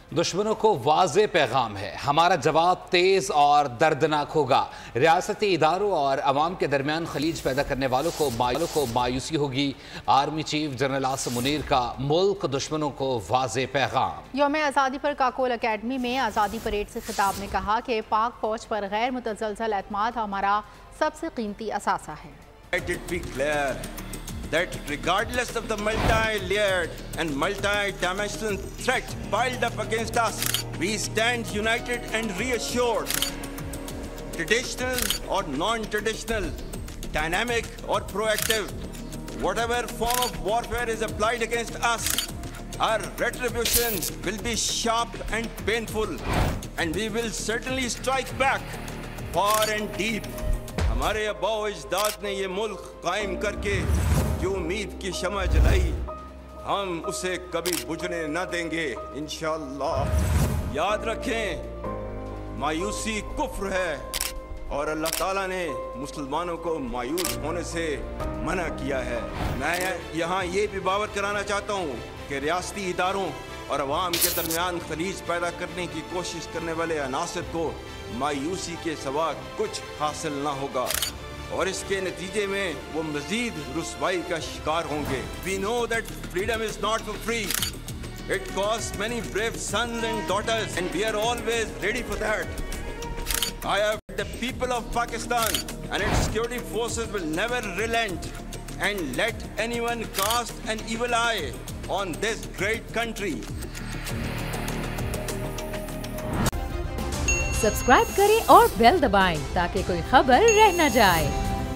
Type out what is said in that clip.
दुश्मनों को वाज़े पैगाम है, हमारा जवाब तेज़ और दर्दनाक होगा। रियासती इदारों और अवाम के दरमियान खलीज पैदा करने वालों को मायूसी होगी। Army chief general Asim Munir का मुल्क दुश्मनों को वाज़े पैगाम। यौम आज़ादी पर काकोल अकेडमी में आज़ादी परेड से खिताब में कहा कि पाक फौज पर गैर मुतज़लज़ल एतमाद हमारा सबसे कीमती असासा है। That regardless of the multi-layered and multi-dimensional threat piled up against us, we stand united and reassured. Traditional or non-traditional, dynamic or proactive, whatever form of warfare is applied against us, our retribution will be sharp and painful, and we will certainly strike back far and deep. हमारे अब्बा अजदाद ने ये मुल्क कायम करके जो उम्मीद की शमा जलाई, हम उसे कभी बुझने न देंगे इंशाअल्लाह। याद रखें, मायूसी कुफ्र है और अल्लाह ताला ने मुसलमानों को मायूस होने से मना किया है। मैं यहाँ ये भी बावर कराना चाहता हूँ कि रियासती इदारों और अवाम के दरमियान खलीज पैदा करने की कोशिश करने वाले अनासर को मायूसी के सिवा कुछ हासिल ना होगा और इसके नतीजे में वो मजीद रुसवाई का शिकार होंगे। We know that freedom is not for free. It costs many brave sons and daughters, and we are always ready for that. I have the people of Pakistan and its security forces will never relent and let anyone cast an evil eye on this great country. Subscribe करें और bell दबाएं ताकि कोई खबर रह न जाए।